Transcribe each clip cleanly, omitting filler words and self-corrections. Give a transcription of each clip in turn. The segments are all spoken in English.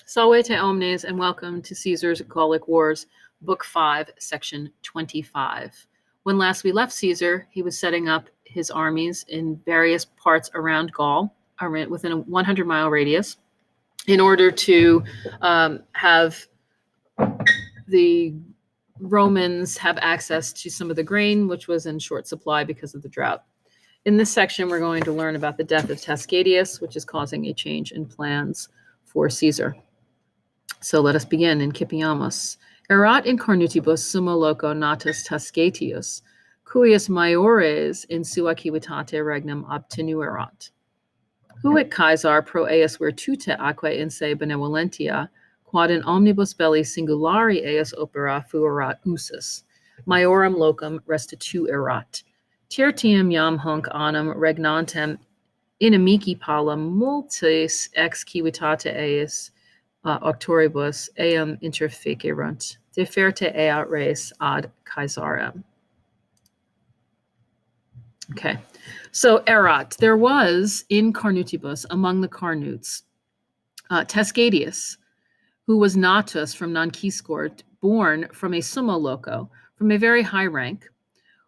Salve te omnes, and welcome to Caesar's Gallic Wars, Book 5, Section 25. When last we left Caesar, he was setting up his armies in various parts around Gaul, within a 100-mile radius, in order to have the Romans have access to some of the grain, which was in short supply because of the drought. In this section, we're going to learn about the death of Tascadius, which is causing a change in plans for Caesar. So let us begin in Cipiamus. Erat in carnutibus summo loco natus Tascatius, cuius maiores in sua civitate regnum obtenuerat. Huic Caesar pro eas virtute aquae in se benevolentia, quod in omnibus belli singulari eas opera fuerat usus, maiorum locum restituerat. Tertium iam hunc annum regnantem inimici palum multis ex civitate eis octoribus eam interfecerunt, deferte ea res ad Caesarem. Okay, so erat, there was in carnutibus, among the Carnutes, Tascadius, who was natus from Nanquiscort, born from a summo loco, from a very high rank,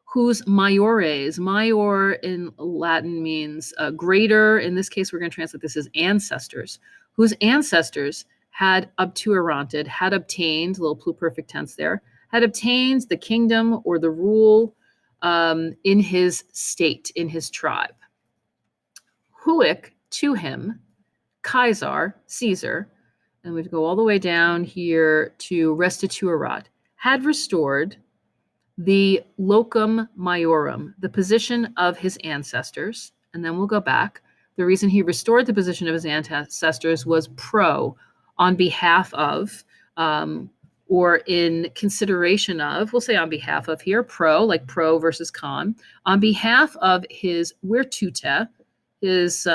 whose maiores, maior in Latin means greater. In this case, we're going to translate this as ancestors, whose ancestors had obtueranted, had obtained, little pluperfect tense there, had obtained the kingdom or the rule in his state, in his tribe. Huic, to him, Caesar, and we go all the way down here to restituerat, had restored the locum maiorum, the position of his ancestors, and then we'll go back. The reason he restored the position of his ancestors was on behalf of, or in consideration of, we'll say on behalf of here, like pro versus con, on behalf of his virtute, his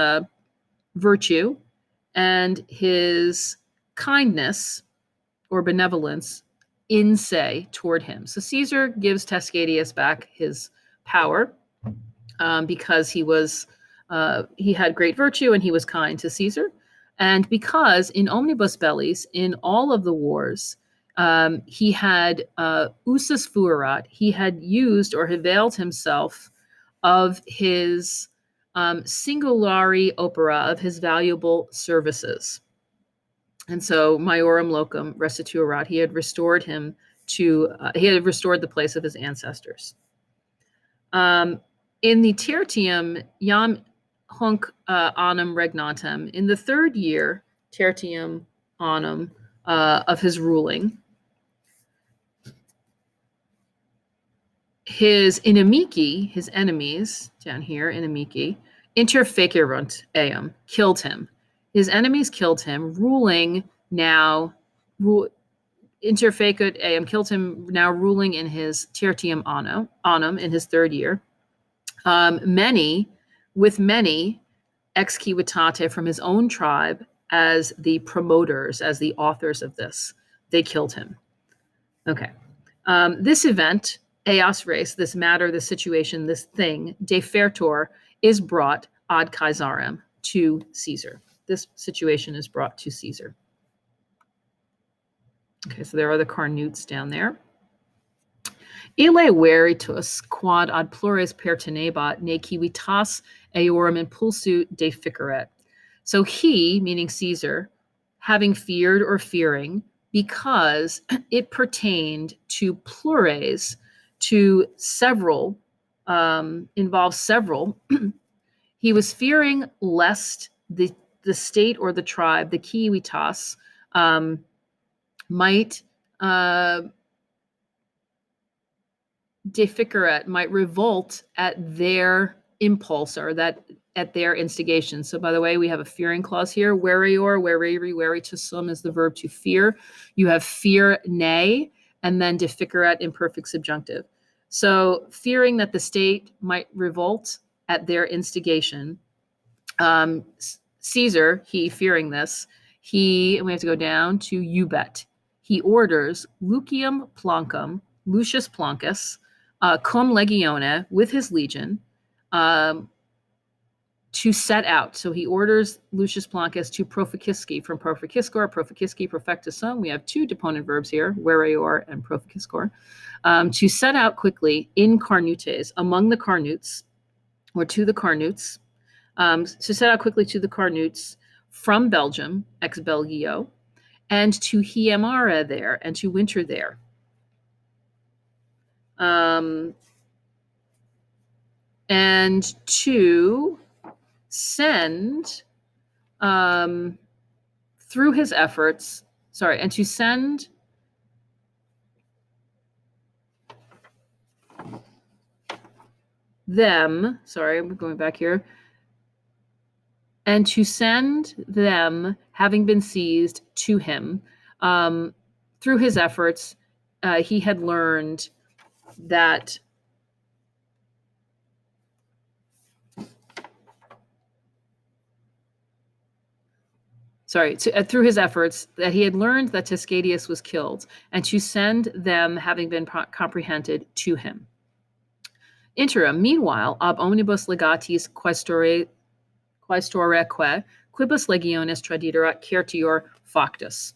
virtue, and his kindness or benevolence in se toward him. So Caesar gives Tascadius back his power because he had great virtue and he was kind to Caesar. And because in omnibus bellis, in all of the wars, he had usus fuerat, he had used or availed himself of his singulari opera, of his valuable services. And so maiorum locum restituerat, he had restored the place of his ancestors. In the tertium iam hunc annum regnantem, in the third year, tertium annum, of his ruling, his inimici, his enemies, down here, inimici, interfecerunt eam, killed him. His enemies killed him, interfecit eam, killed him, now ruling in his tertium annum, in his third year. Many ex civitate from his own tribe as the promoters, as the authors of this. They killed him. Okay. This event, eas res, this matter, this situation, this thing, defertor, is brought ad Caesarem, to Caesar. This situation is brought to Caesar. Okay, so there are the Carnutes down there. Ille veritus quod ad plures pertinebat ne civitas eorum impulsu deficeret. So he, meaning Caesar, having feared or fearing, because it pertained to plures, to several, involves several, he was fearing lest the state or the tribe, the civitas, might deficeret, might revolt at their impulse, or that at their instigation. So by the way, we have a fearing clause here. Verior, vereri, veritusum is the verb to fear. You have fear ne, and then deficeret, imperfect subjunctive. So fearing that the state might revolt at their instigation, Caesar, he fearing this, and we have to go down to Eubet. He orders Lucius Plancus, cum legione, with his legion, to set out. So he orders Lucius Plancus to Proficisci. From Proficiscor, Proficisci, Profectus sum. We have two deponent verbs here, Vereor and Proficiscor. To set out quickly in Carnutes, among the Carnutes, or to the Carnutes, to set out quickly to the Carnutes from Belgium, ex Belgio, and to Hiemara there, and to winter there. And to send, through his efforts, and to send them, I'm going back here, and to send them, having been seized, to him. Through his efforts, he had learned that through his efforts, that he had learned that Tescadius was killed, and to send them, having been comprehended, to him. Interim, meanwhile, ab omnibus legatis quaestoreque, quibus legionis tradiderat certior factus.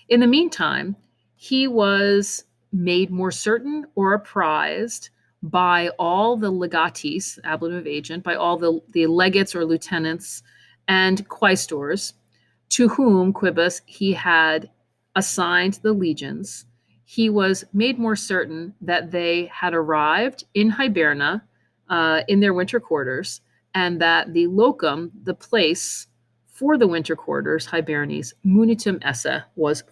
In the meantime, he was made more certain or apprised by all the legatis, ablative agent, by all the legates or lieutenants and quaestors, to whom Quibus he had assigned the legions. He was made more certain that they had arrived in Hiberna, in their winter quarters, and that the locum, the place for the winter quarters, Hibernis, munitum esse, was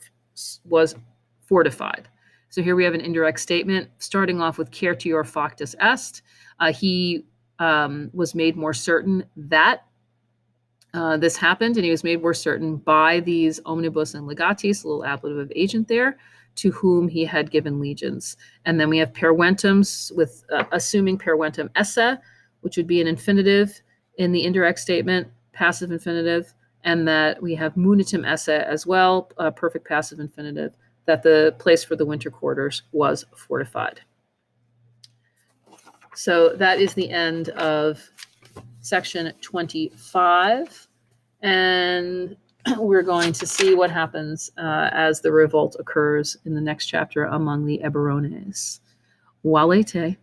fortified. So here we have an indirect statement starting off with certior factus est. He was made more certain that this happened, and he was made more certain by these omnibus and legatis, a little ablative agent there, to whom he had given legions. And then we have perventums, with assuming perventum esse, which would be an infinitive in the indirect statement, passive infinitive, and that we have munitum esse as well, a perfect passive infinitive, that the place for the winter quarters was fortified. So that is the end of section 25, and we're going to see what happens as the revolt occurs in the next chapter among the Eburones. Walete.